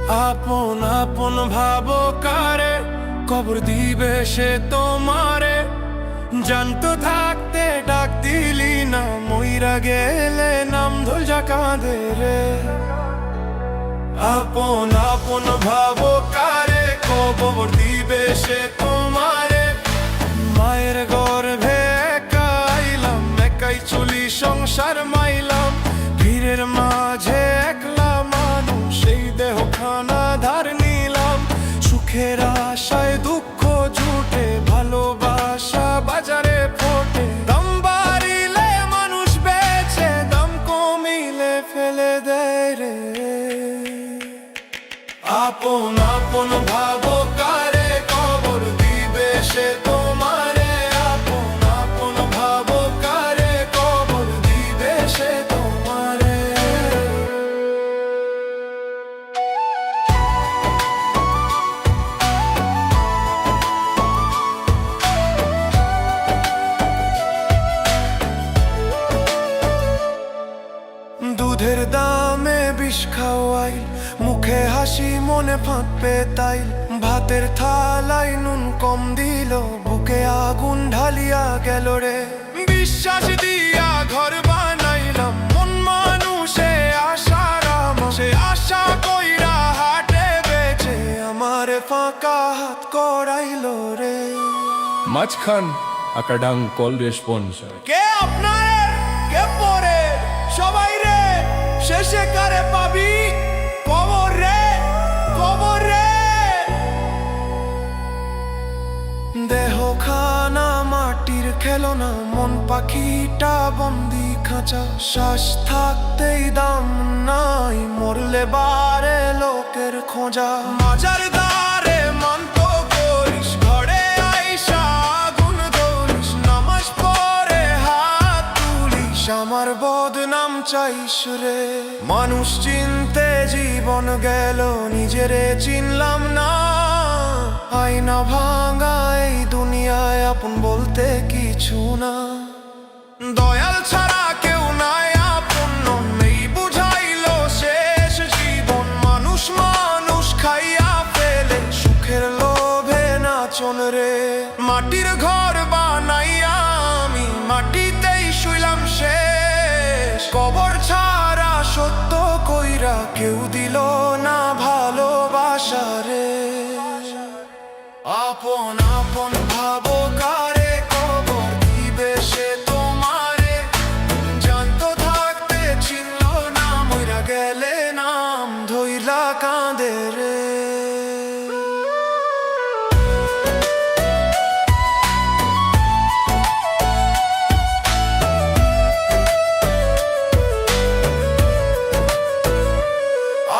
আপন আপন ভাবো কারে কবর দিবে সে তোমারে। জানতো থাকতে ডাক দিলি না, মইরা গেলে নাম ধৈর্যা কাঁদে রে। আপন আপন ভাবো কারে কবর দিবে সে তোমারে। মায়ের গর্ভে একাইলাম, একাই চলি সংসার মাইলাম। ভিড়ের মাঝে একলা মানুষ, সেই দেহ খানা ধার নিলাম। সুখের আশায় দুঃখ জুটে, ভালোবাসা বাজারে ফোটে। দাম বাড়িলে মানুষ বেচে, দাম কমিলে ফেলে দেয় রে। আপন আপন ভাবো কারে কবর দিবে সে তোমারে। আপন আপন ভাবো কারে কবর দিবে সে তোমারে। দুধের দামে বিষ খাওয়াই, মুখে হাসি মনে ফাঁকবে তাই। ভাতের থালায় নুন কম দিল, বুকে আগুন ঢালিয়া গেল রে। বিশ্বাস দিয়া ঘর বানাইলাম, মন মানুষে আশারাম। সে আশা কইরা হাটে বেচে, আমার ফাঁকা হাত করাইল রে। মাঝখান আকাডাং কল রেসপন্সার কে আপনারে কে পরে সবাই রে, শেষে কারে পাবি কবর রে, কবর রে। দেহ খানা মাটির খেলনা, মন পাখিটা বন্দি খাঁচা। শ্বাস থাকতেই দাম নাই, মরলে বারে লোকের খোঁজা। মাজার দ্বারে মানত করিস, ঘরে আইসা আগুন ধরিস। নামাজ পড়ে হাত তুলিস, আমার বদনাম চাইস রে। মানুষ চিনতে জীবন গেল, নিজেরে চিনলাম না। আয়না ভাঙা এই দুনিয়ায় আপন বলতে কিছু না। দয়াল ছাড়া কেউ নাই আপন, এই বুঝাইলো শেষ জীবন। মানুষ মানুষ খাইয়া ফেলে, সুখের লোভে নাচন রে। মাটির ঘর বানাইয়া আমি মাটিতেই শুইলাম শেষ। কবর ছাড়া সত্য কইরা কেউ দিল না ভালোবাসা রে। আপন আপন ভাবো কারে কবর দিবে সে তোমারে। জানতো থাকতে চিনল না, মইরা গেলে নাম ধইরা কাঁদে রে।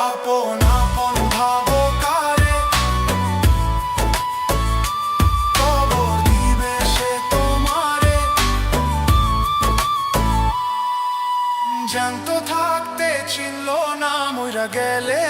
আপন আপন ভাবো কারে কবর দিবে সে তোমারে। জানতো থাকতে চিনল না, মইরা গেলে